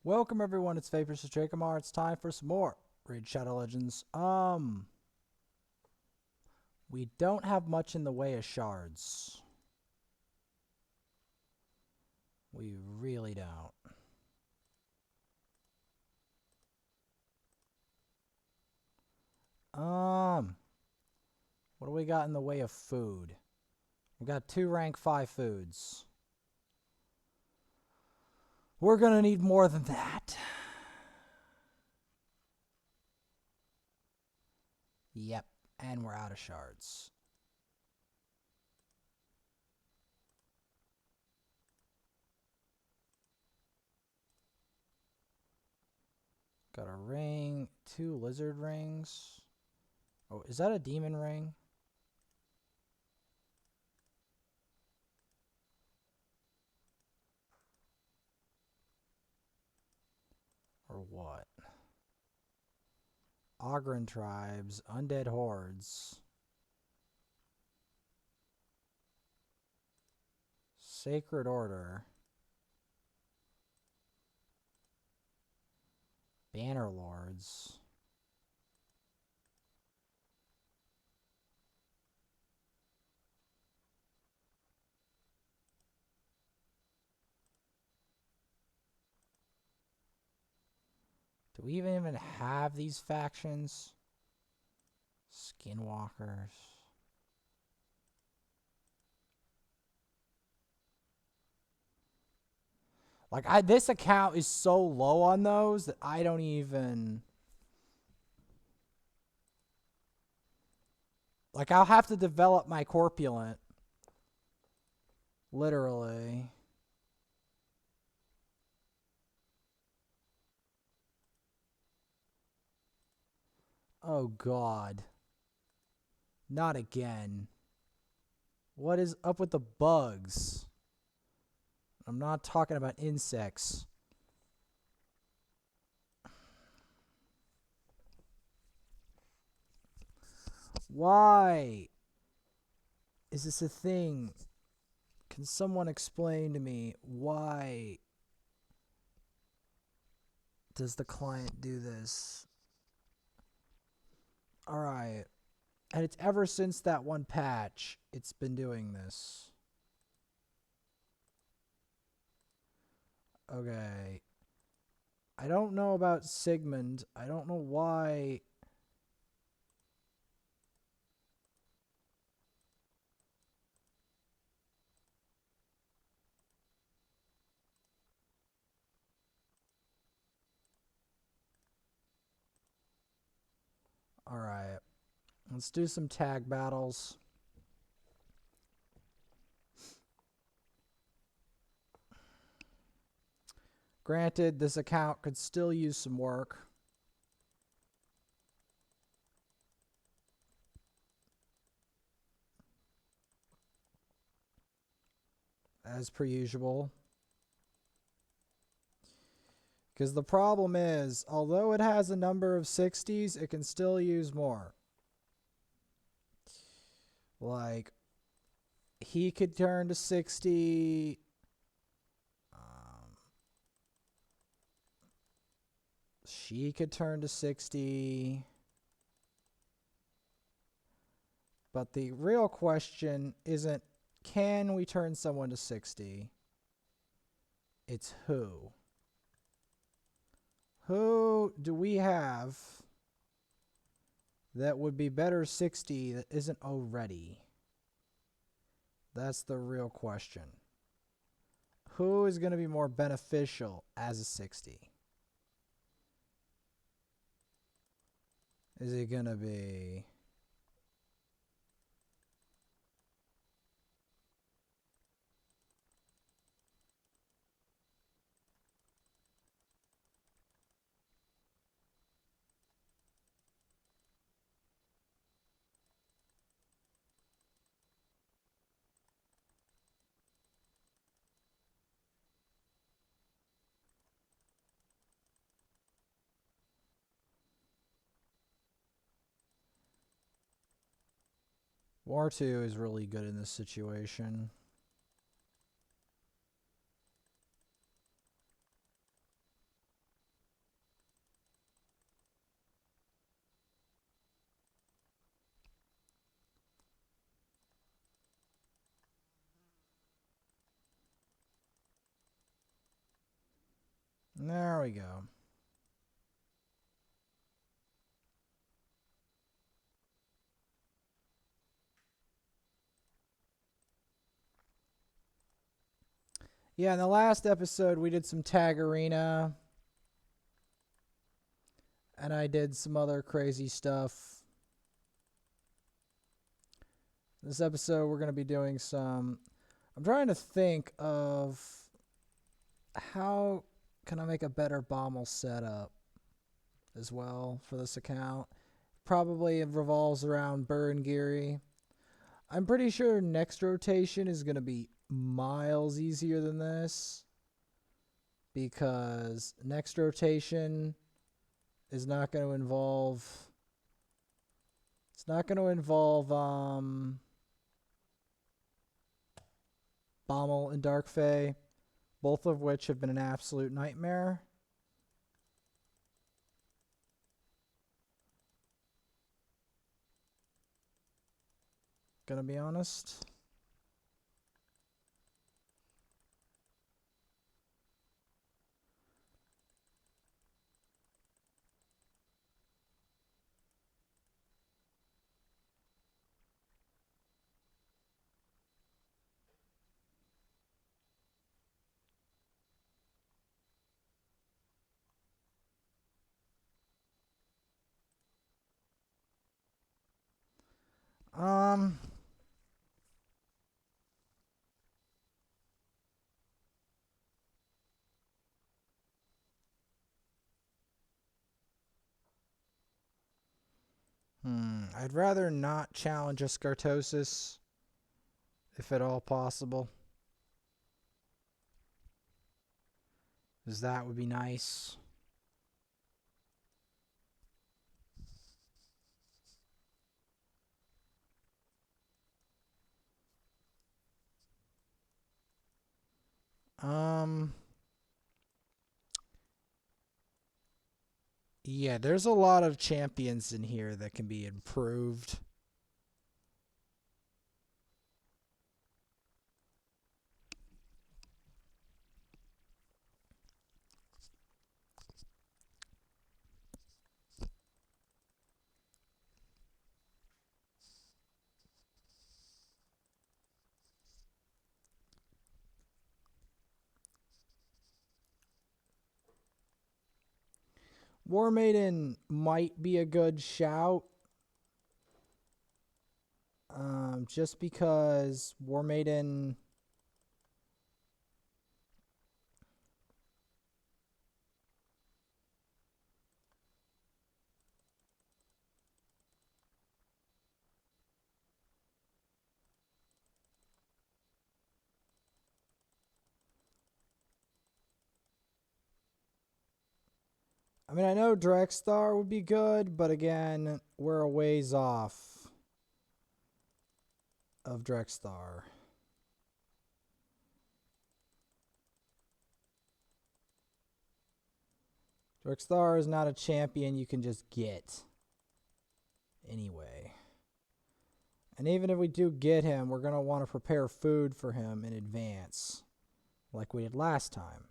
Welcome everyone, it's Faith vs. Drakomar. It's time for some more Raid Shadow Legends. We don't have much in the way of shards. We really don't. What do we got in the way of food? We got 2 rank 5 foods. We're gonna need more than that. Yep, and we're out of shards. Got a ring, 2 lizard rings. Oh, is that a demon ring? Or what? Ogren tribes, undead hordes. Sacred Order. Banner Lords. Do we even have these factions? Skinwalkers. Like, this account is so low on those that I don't even... Like, I'll have to develop my corpulent. Literally. Oh, God. Not again. What is up with the bugs? I'm not talking about insects. Why is this a thing? Can someone explain to me why does the client do this? Alright. And it's ever since that one patch, it's been doing this. Okay. I don't know about Sigmund. I don't know why. Alright. Let's do some tag battles. Granted, this account could still use some work. As per usual. Because the problem is, although it has a number of 60s, it can still use more. Like, he could turn to 60. She could turn to 60. But the real question isn't, can we turn someone to 60? It's who. Who do we have that would be better 60 that isn't already? That's the real question. Who is going to be more beneficial as a 60? Is it going to be... War 2 is really good in this situation. There we go. Yeah, in the last episode, we did some tag arena. And I did some other crazy stuff. This episode, we're going to be doing some... I'm trying to think of how can I make a better Bommel setup as well for this account. Probably it revolves around Burn Geary. I'm pretty sure next rotation is going to be miles easier than this, because next rotation is not going to involve... It's not going to involve Bommel and Dark Fae, both of which have been an absolute nightmare. Gonna be honest. Um, I'd rather not challenge a Scartosis, if at all possible, because that would be nice. Yeah, there's a lot of champions in here that can be improved. War Maiden might be a good shout. Just because War Maiden... I mean, I know Drexstar would be good, but again, we're a ways off of Drexstar. Drexstar is not a champion you can just get anyway. And even if we do get him, we're going to want to prepare food for him in advance, like we did last time.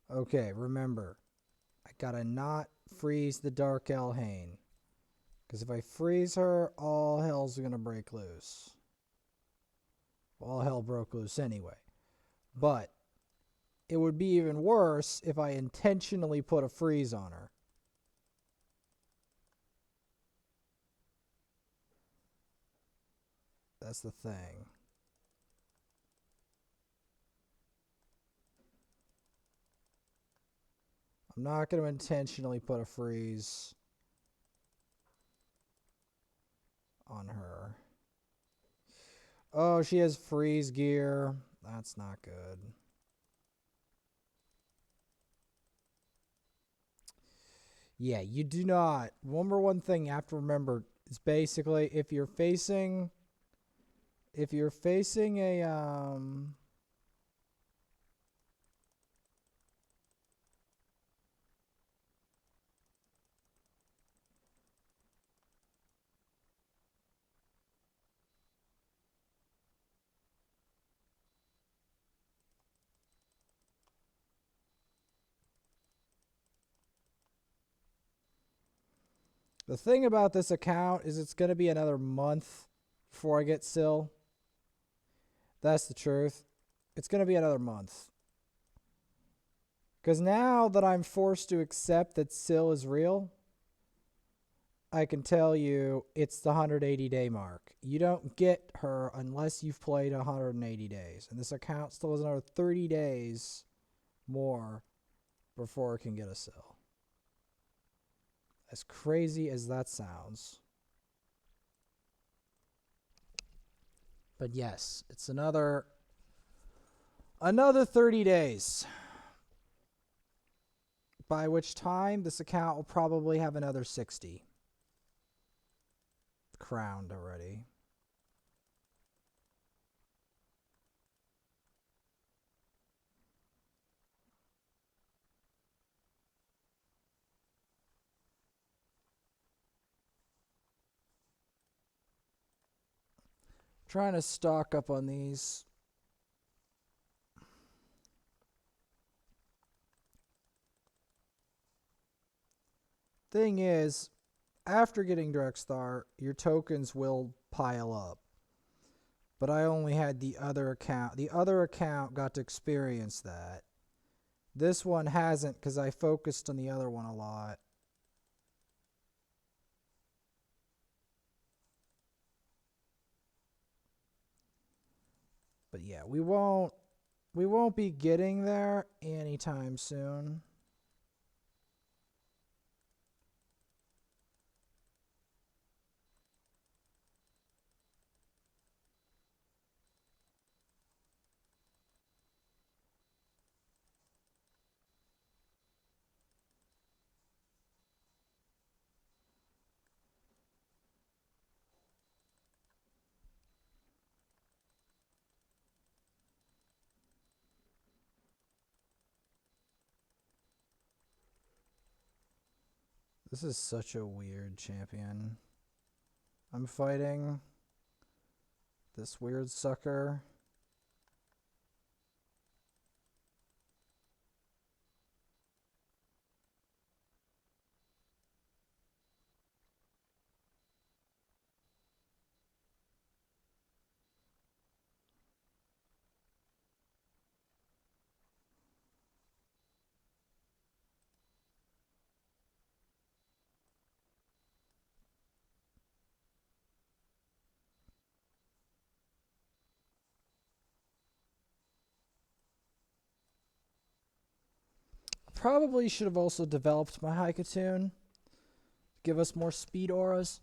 Okay, remember, I gotta not freeze the Dark Elhain, because if I freeze her, all hell's gonna break loose. All hell broke loose anyway. But it would be even worse if I intentionally put a freeze on her. That's the thing. I'm not going to intentionally put a freeze on her. Oh, she has freeze gear. That's not good. Yeah, you do not. One thing you have to remember is basically if you're facing a The thing about this account is it's going to be another month before I get Syl. That's the truth. It's going to be another month. Because now that I'm forced to accept that Syl is real, I can tell you it's the 180-day mark. You don't get her unless you've played 180 days. And this account still has another 30 days more before it can get a Syl. As crazy as that sounds. But yes, it's another 30 days. By which time this account will probably have another 60 crowned already. Trying to stock up on these. Thing is, after getting Drexthar, your tokens will pile up. But I only had the other account. The other account got to experience that. This one hasn't because I focused on the other one a lot. But yeah, we won't be getting there anytime soon. This is such a weird champion. I'm fighting this weird sucker. Probably should have also developed my Haikatoon. Give us more speed auras.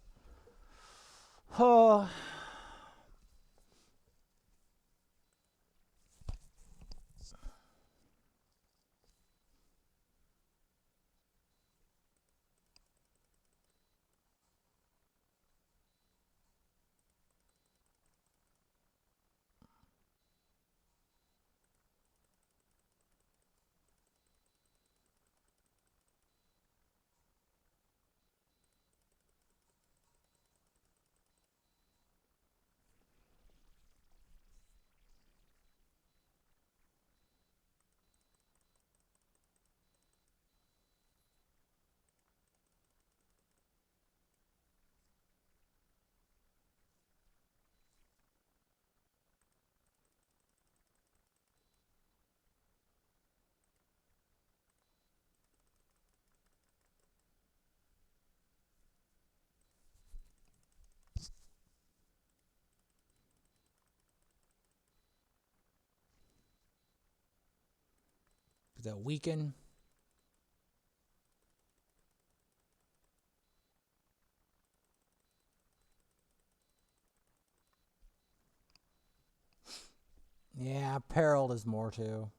Oh. The weaken. Yeah, Peril is more too.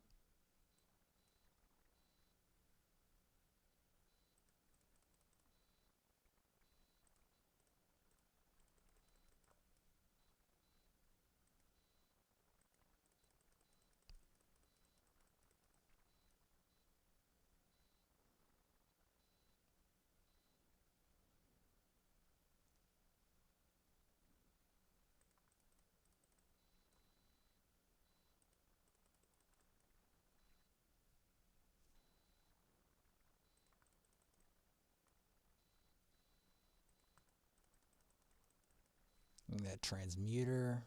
And that transmuter.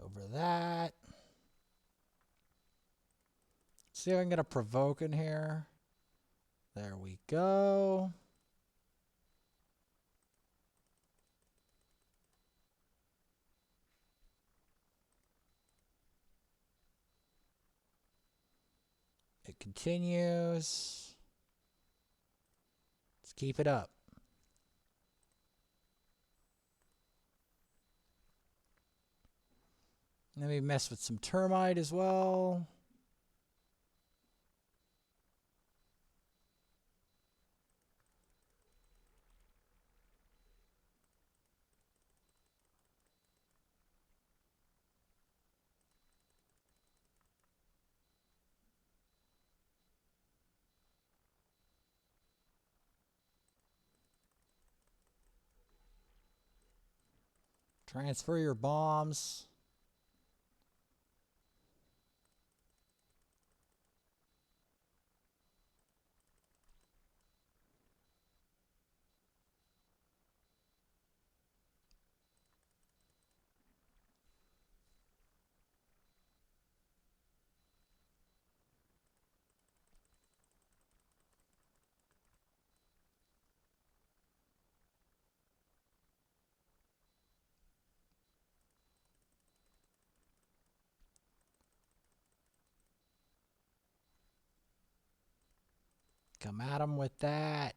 Over that. See if I can get a provoke in here. There we go. It continues. Let's keep it up. Let me mess with some termite as well. Transfer your bombs. Come at them with that.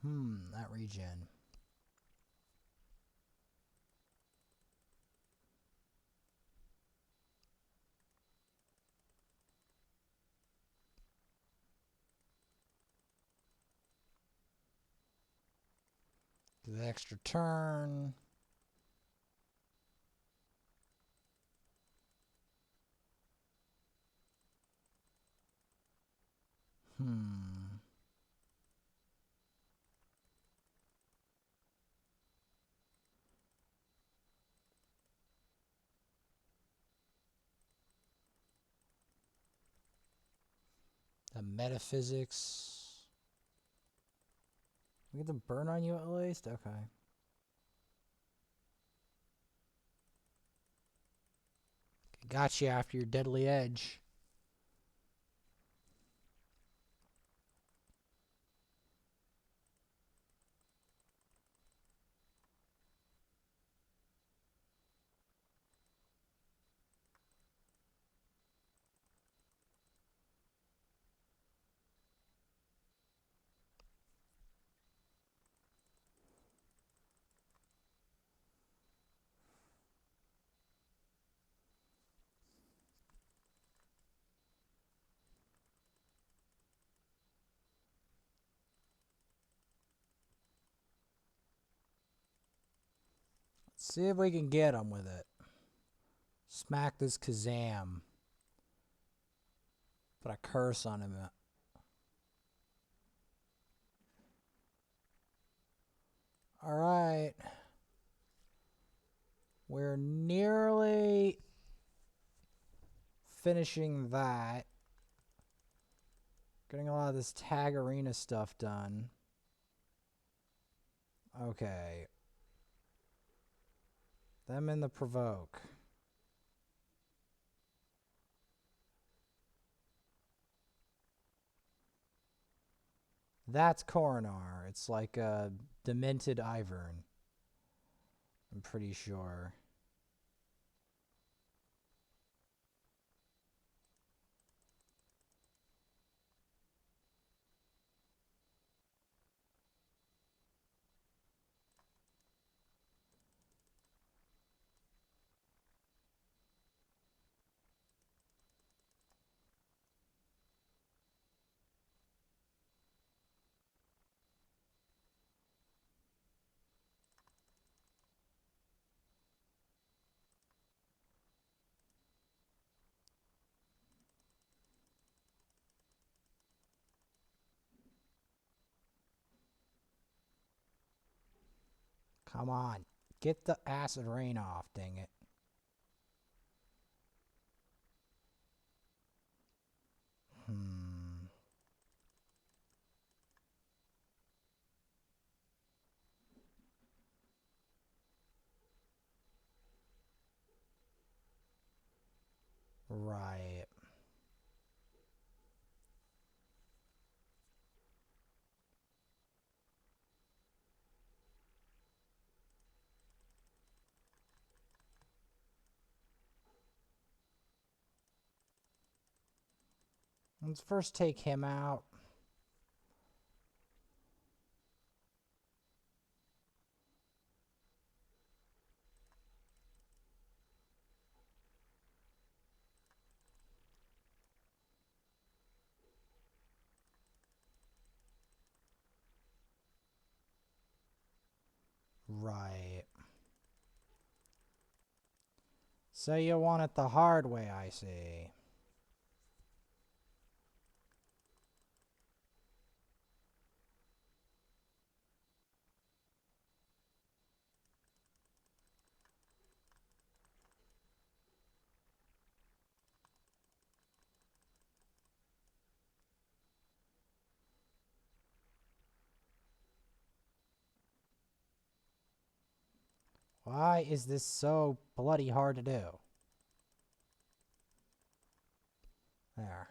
That regen. Do the extra turn. The metaphysics. We get the burn on you at least? Okay. Got you after your deadly edge. Let's see if we can get him with it. Smack this Kazam. Put a curse on him. Alright. We're nearly finishing that. Getting a lot of this tag arena stuff done. Okay. Them in the provoke. That's Coronar. It's like a demented Ivern. I'm pretty sure. Come on. Get the acid rain off, dang it. Right. Let's first take him out. Right. So you want it the hard way, I see. Why is this so bloody hard to do? There.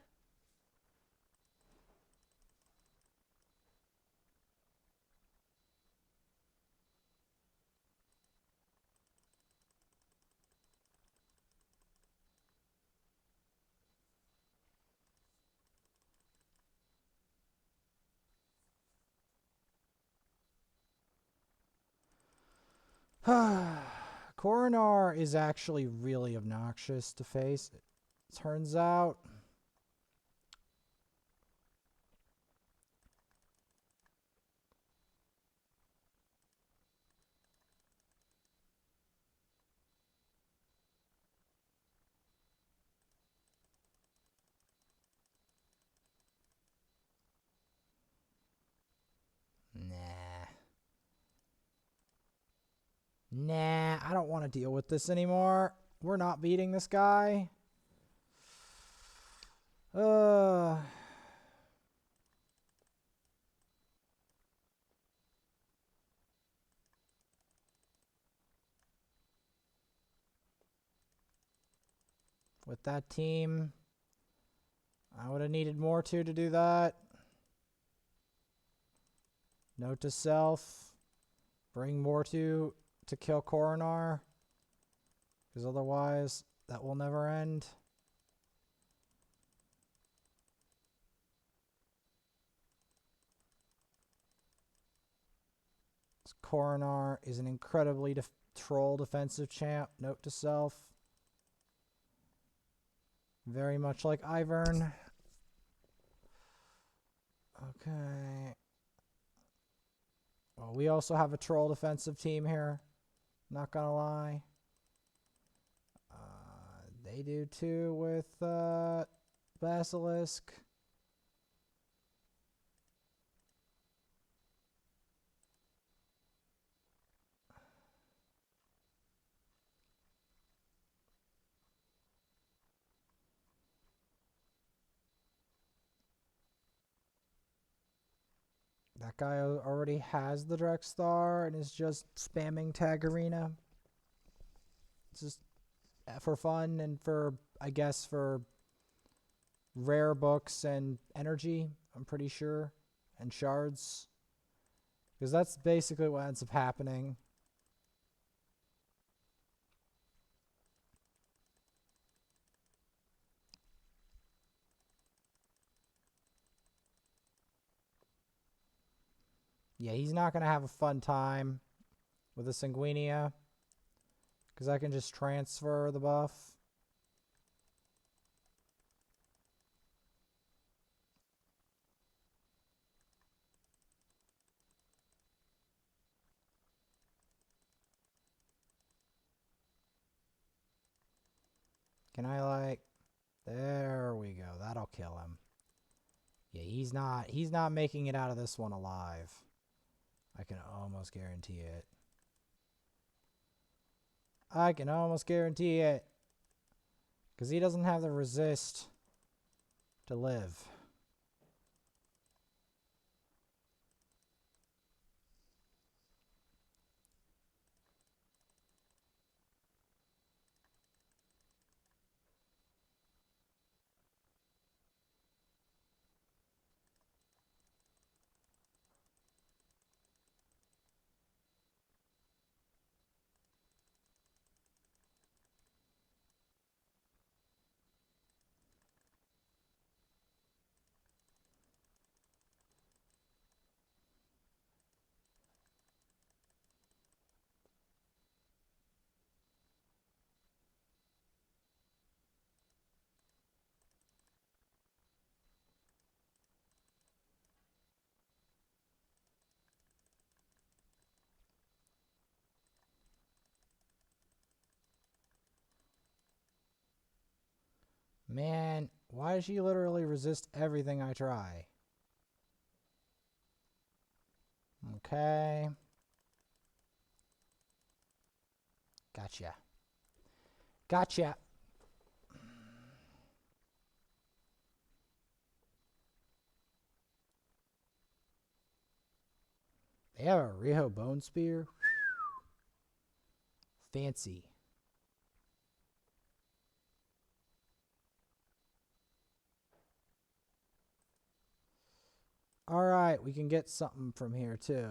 Coronar is actually really obnoxious to face, it turns out. Nah. Nah, I don't want to deal with this anymore. We're not beating this guy. With that team, I would have needed Mortu to do that. Note to self, bring Mortu to kill Coronar, because otherwise that will never end. Coronar is an incredibly troll defensive champ. Note to self. Very much like Ivern. Okay. Well, we also have a troll defensive team here. Not gonna lie. They do too with Basilisk. That guy already has the Drexstar and is just spamming Tag Arena. It's just for fun and for, I guess, for rare books and energy, I'm pretty sure, and shards. Because that's basically what ends up happening. Yeah, he's not going to have a fun time with a Sanguinia. Because I can just transfer the buff. Can I like... There we go. That'll kill him. Yeah, he's not making it out of this one alive. I can almost guarantee it. I can almost guarantee it. Because he doesn't have the resist to live. Man, why does she literally resist everything I try? Okay. Gotcha. Gotcha. They have a Riho Bone Spear? Fancy. Alright, we can get something from here too.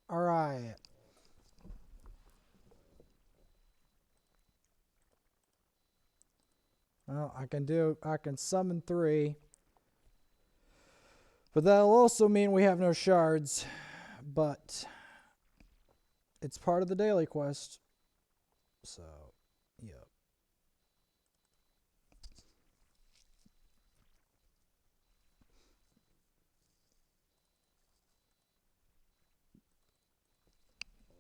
Alright. Well, I can summon 3. But that'll also mean we have no shards. But it's part of the daily quest. So, yep.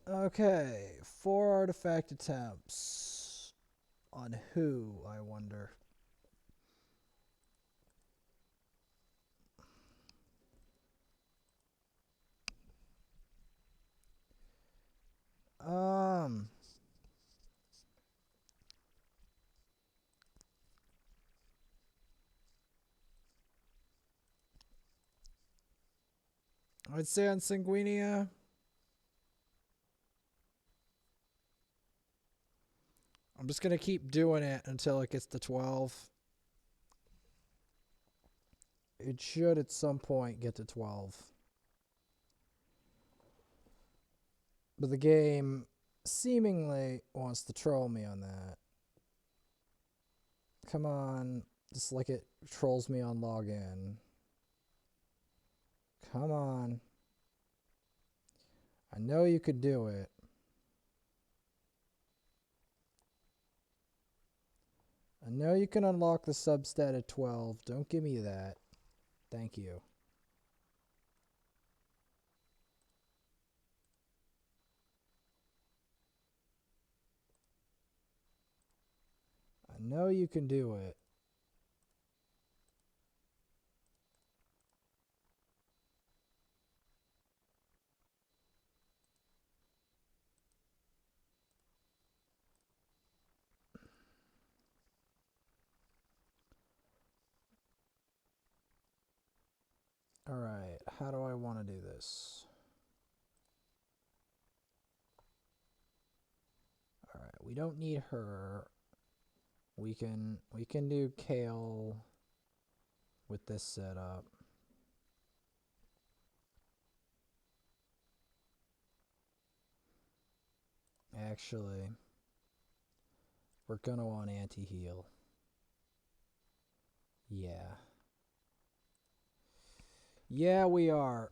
Okay, 4 artifact attempts. On who, I wonder? I'd say on Sanguinia. I'm just going to keep doing it until it gets to 12. It should at some point get to 12. But the game seemingly wants to troll me on that. Come on. Just like it trolls me on login. Come on. I know you could do it. I know you can unlock the substat at 12. Don't give me that. Thank you. I know you can do it. Alright, how do I want to do this? Alright, we don't need her. We can do Kale with this setup. Actually, we're gonna want anti-heal. Yeah. Yeah, we are.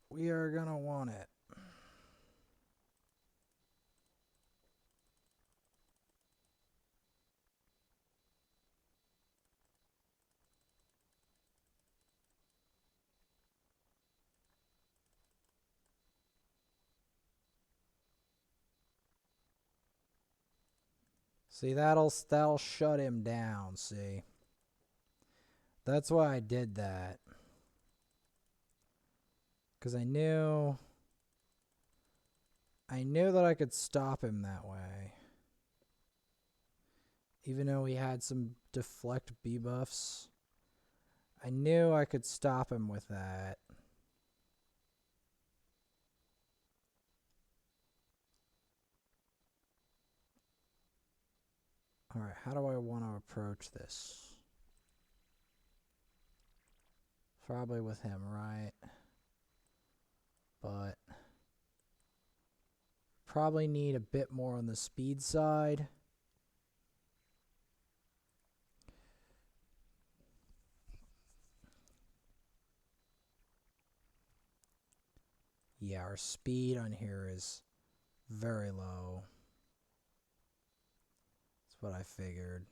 We are gonna want it. See, that'll shut him down, see. That's why I did that. Because I knew that I could stop him that way. Even though he had some deflect debuffs, I knew I could stop him with that. Alright, how do I want to approach this? Probably with him, right? But probably need a bit more on the speed side. Yeah, our speed on here is very low. That's what I figured.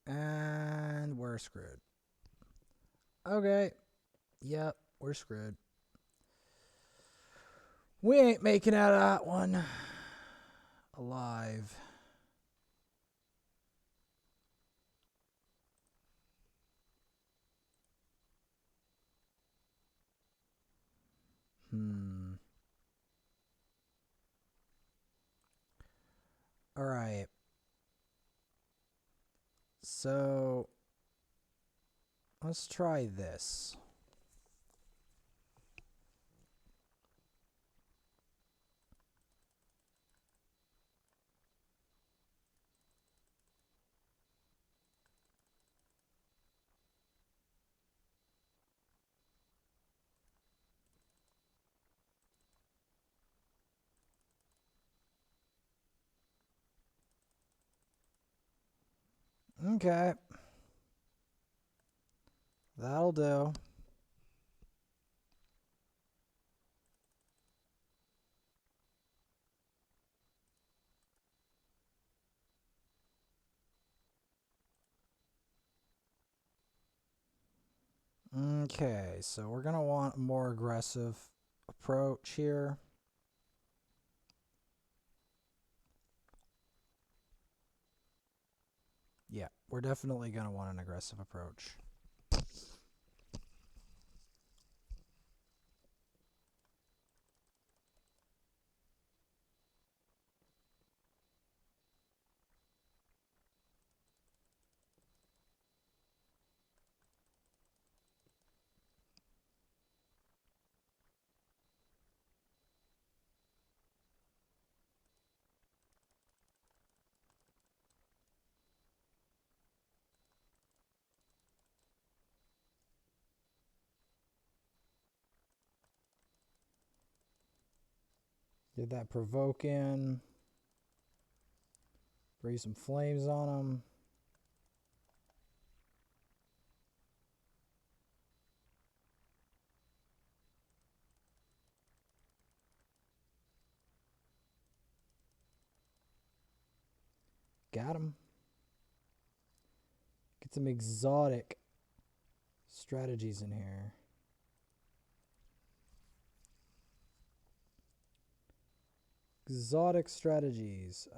And we're screwed. Okay. Yep, we're screwed. We ain't making out of that one alive. Alright. So, let's try this. Okay. That'll do. Okay, so we're going to want a more aggressive approach here. Yeah, we're definitely going to want an aggressive approach. Get that provoke in. Breathe some flames on him. Got him. Get some exotic strategies in here. Exotic strategies.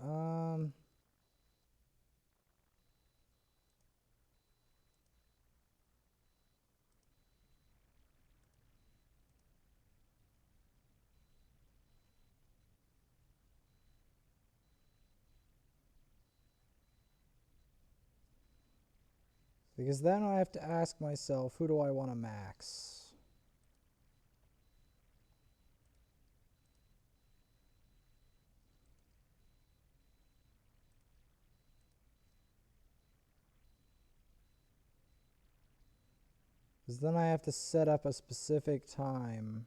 Because then I have to ask myself, who do I want to max? Because then I have to set up a specific time.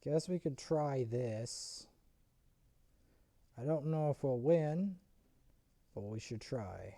Guess we could try this. I don't know if we'll win, but we should try.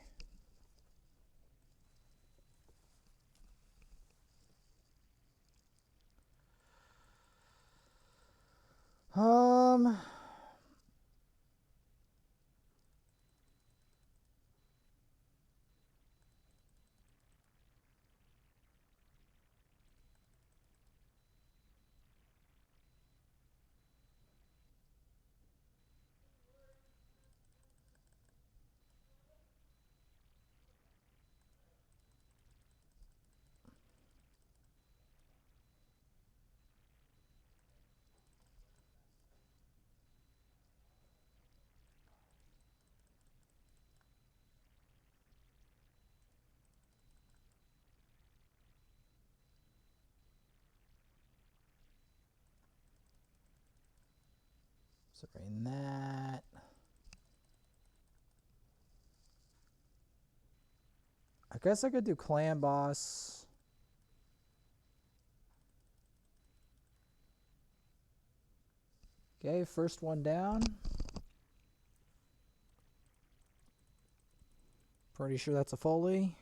So in that. I guess I could do Clan Boss. Okay, first one down. Pretty sure that's a Foley.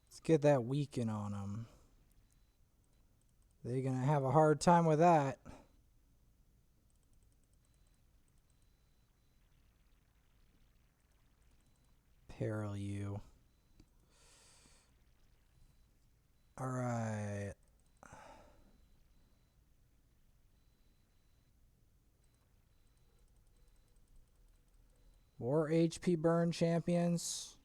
Let's get that weaken on them. They're going to have a hard time with that. Peril you. Alright. More HP burn champions.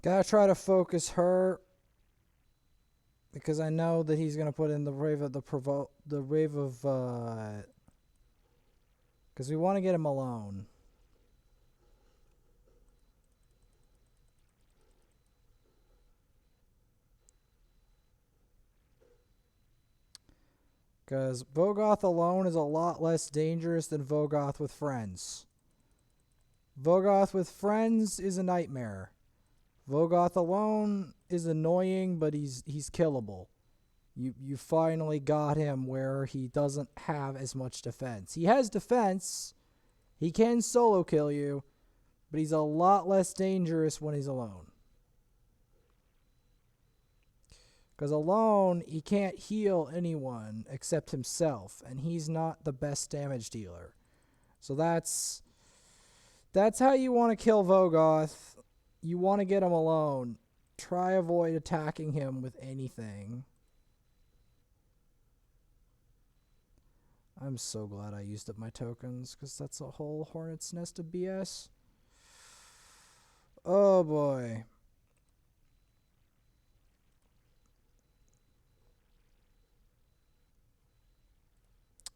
Gotta try to focus her because I know that he's gonna put in the wave of the wave of because we want to get him alone. Because Vogoth alone is a lot less dangerous than Vogoth with friends. Vogoth with friends is a nightmare. Vogoth alone is annoying, but he's killable. You finally got him where he doesn't have as much defense. He has defense. He can solo kill you, but he's a lot less dangerous when he's alone. Because alone, he can't heal anyone except himself, and he's not the best damage dealer. So that's how you want to kill Vogoth. You want to get him alone. Try avoid attacking him with anything. I'm so glad I used up my tokens, because that's a whole hornet's nest of BS. Oh boy.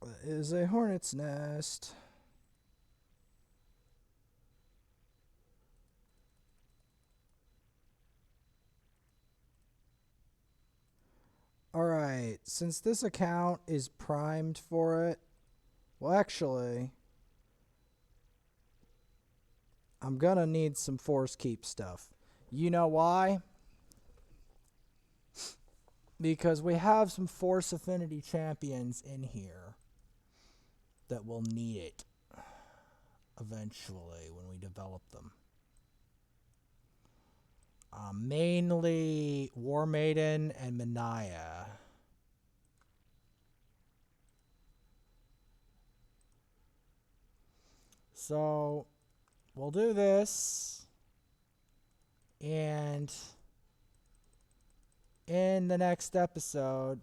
That is a hornet's nest. Alright, since this account is primed for it, well actually, I'm gonna need some force keep stuff. You know why? Because we have some Force Affinity champions in here that will need it eventually when we develop them. Mainly War Maiden and Manaya. So we'll do this, and in the next episode,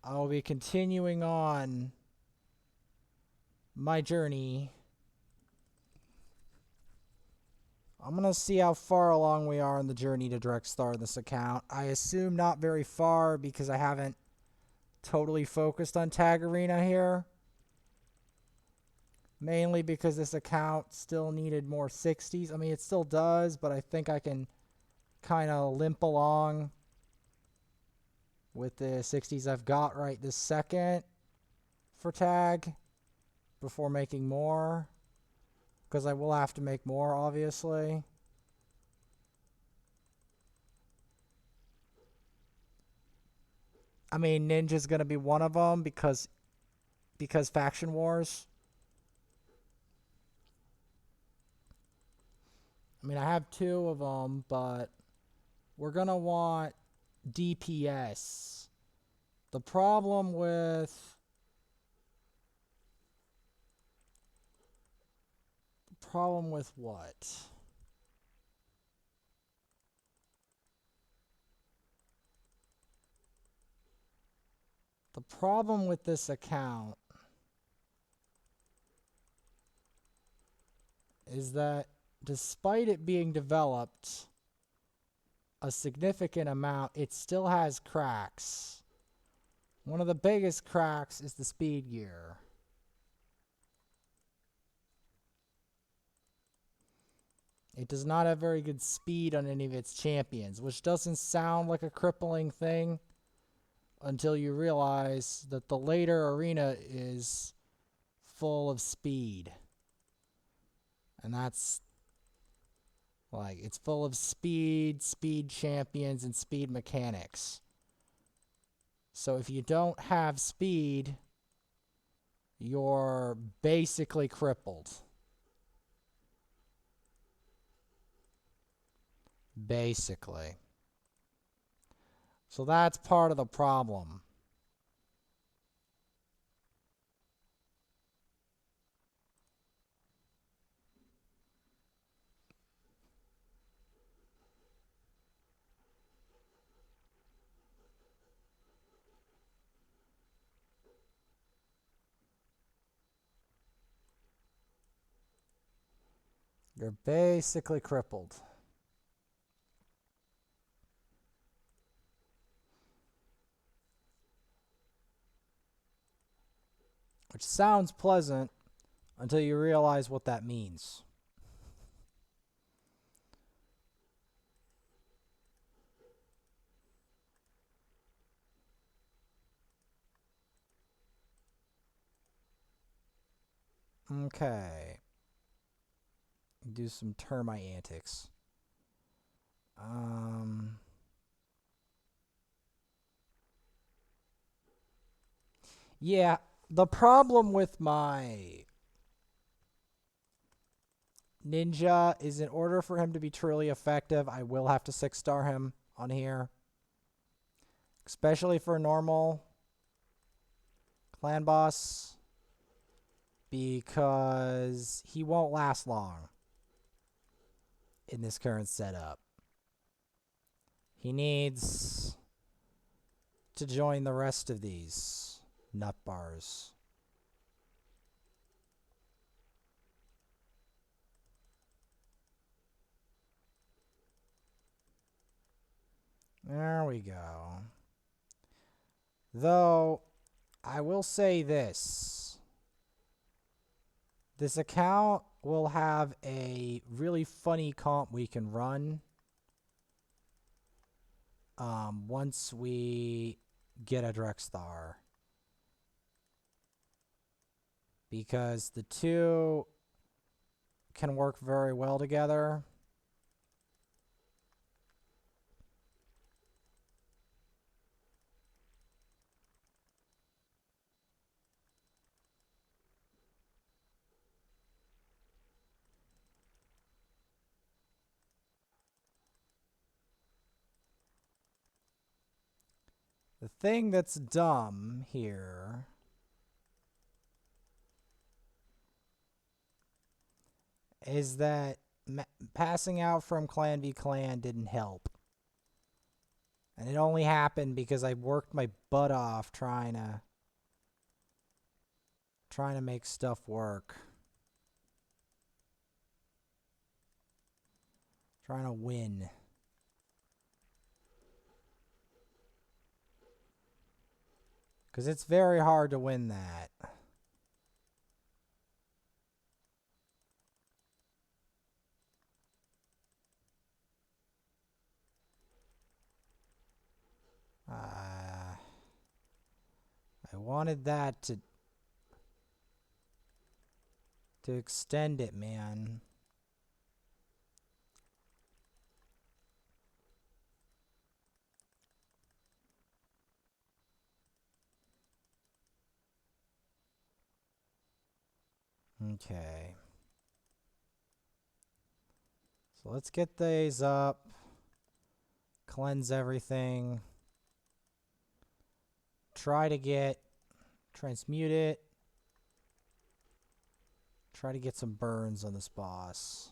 I'll be continuing on my journey. I'm going to see how far along we are in the journey to Drexthar in this account. I assume not very far because I haven't totally focused on Tag Arena here. Mainly because this account still needed more 60s. I mean, it still does, but I think I can kind of limp along with the 60s I've got right this second for Tag before making more. Because I will have to make more, obviously. I mean, Ninja's going to be one of them because Faction Wars. I mean, I have 2 of them, but we're going to want DPS. The problem with what? The problem with this account is that despite it being developed a significant amount, it still has cracks. One of the biggest cracks is the speed gear. It does not have very good speed on any of its champions, which doesn't sound like a crippling thing until you realize that the later arena is full of speed. And that's like, it's full of speed champions, and speed mechanics. So if you don't have speed, you're basically crippled. Basically. So that's part of the problem. You're basically crippled. Which sounds pleasant until you realize what that means. Okay. Do some termite antics. Yeah, the problem with my Ninja is, in order for him to be truly effective, I will have to 6-star him on here. Especially for a normal clan boss, because he won't last long in this current setup. He needs to join the rest of these nut bars. There we go. Though, I will say this. This account will have a really funny comp we can run once we get a Drexthar. Because the two can work very well together. thing that's dumb here is that passing out from Clan v Clan didn't help. And it only happened because I worked my butt off trying to make stuff work. Trying to win. Because it's very hard to win that. I wanted that to extend it, man. Okay. So let's get these up. Cleanse everything. Try to transmute it. Try to get some burns on this boss.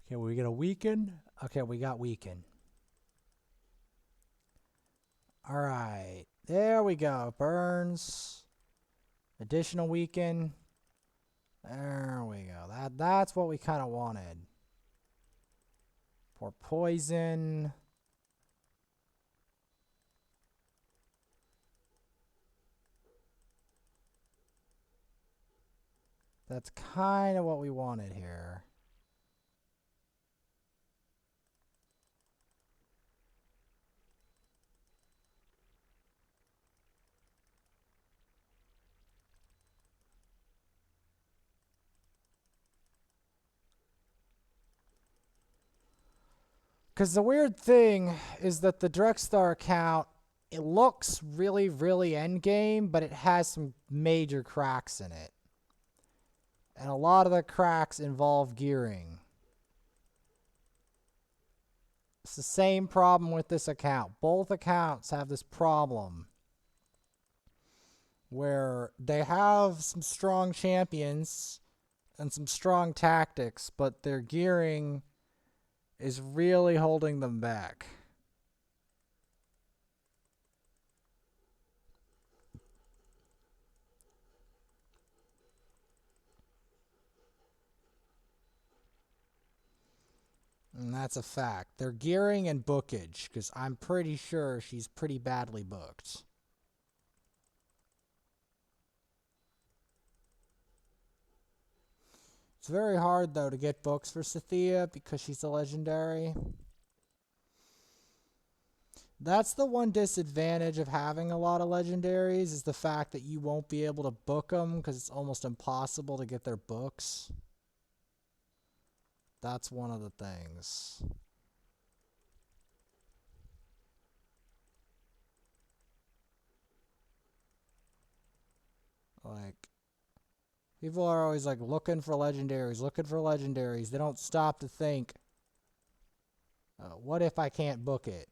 Okay, we get a weaken. Okay, we got weaken. Alright, there we go. Burns. Additional weaken. There we go. That's what we kind of wanted. For poison. That's kind of what we wanted here. Because the weird thing is that the Drexstar account, it looks really, really endgame, but it has some major cracks in it. And a lot of the cracks involve gearing. It's the same problem with this account. Both accounts have this problem where they have some strong champions and some strong tactics, but their gearing is really holding them back. And that's a fact. They're gearing and bookage, because I'm pretty sure she's pretty badly booked. It's very hard, though, to get books for Sathea because she's a legendary. That's the one disadvantage of having a lot of legendaries, is the fact that you won't be able to book them because it's almost impossible to get their books. That's one of the things. Like, people are always like looking for legendaries. They don't stop to think, what if I can't book it?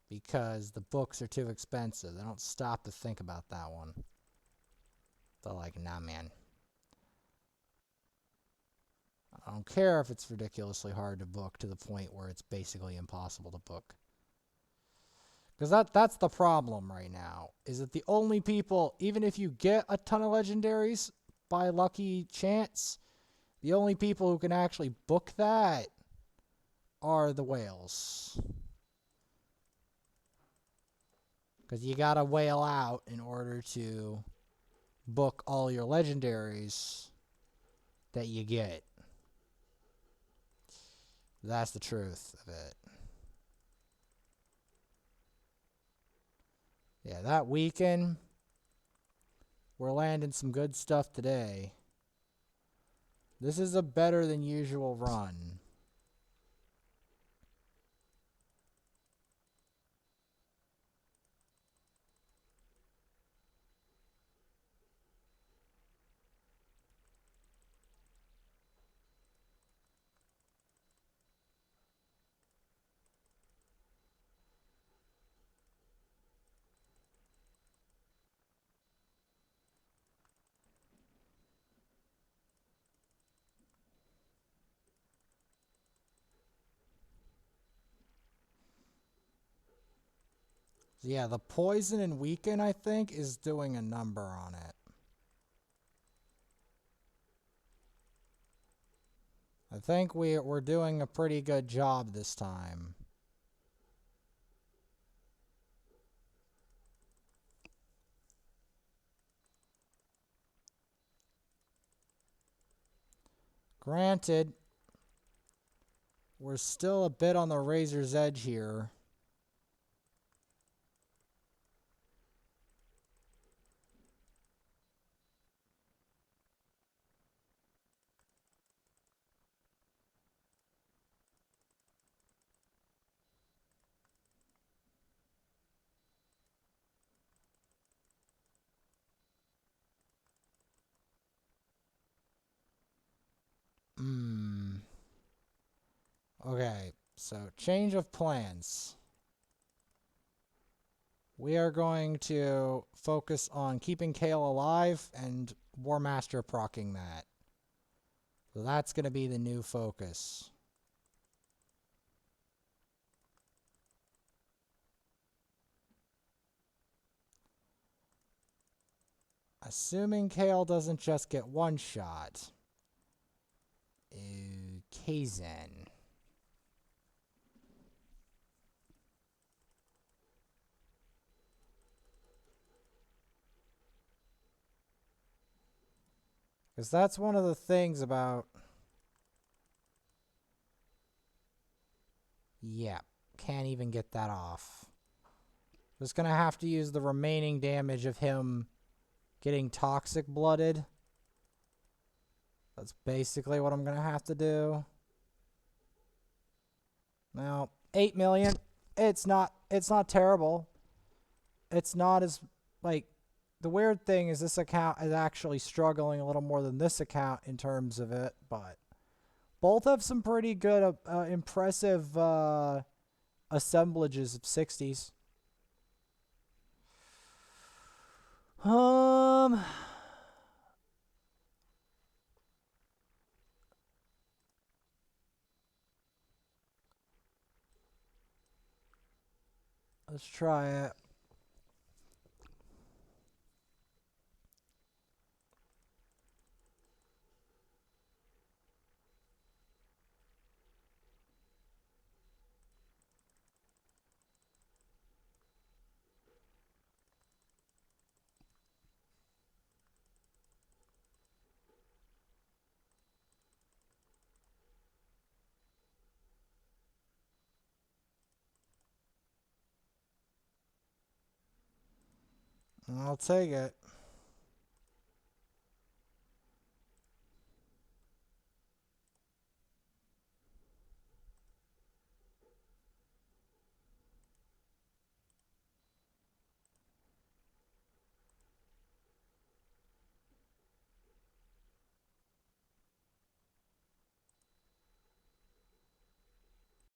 Because the books are too expensive. They don't stop to think about that one. They're like, nah, man. I don't care if it's ridiculously hard to book to the point where it's basically impossible to book. Because that's the problem right now, is that the only people, even if you get a ton of legendaries by lucky chance, the only people who can actually book that are the whales. Because you gotta whale out in order to book all your legendaries that you get. That's the truth of it. Yeah, that weekend, we're landing some good stuff today. This is a better than usual run. Yeah, the poison and weaken, I think, is doing a number on it. I think we're doing a pretty good job this time. Granted, we're still a bit on the razor's edge here. Okay, so change of plans. We are going to focus on keeping Kale alive and War Master proccing that. So that's going to be the new focus. Assuming Kale doesn't just get one shot. Kaizen. Because that's one of the things about... Yeah, can't even get that off. Just going to have to use the remaining damage of him getting toxic blooded. That's basically what I'm going to have to do. Now, 8 million, it's not terrible. It's not as, like, the weird thing is this account is actually struggling a little more than this account in terms of it, but both have some pretty good, impressive assemblages of 60s. Let's try it. I'll take it.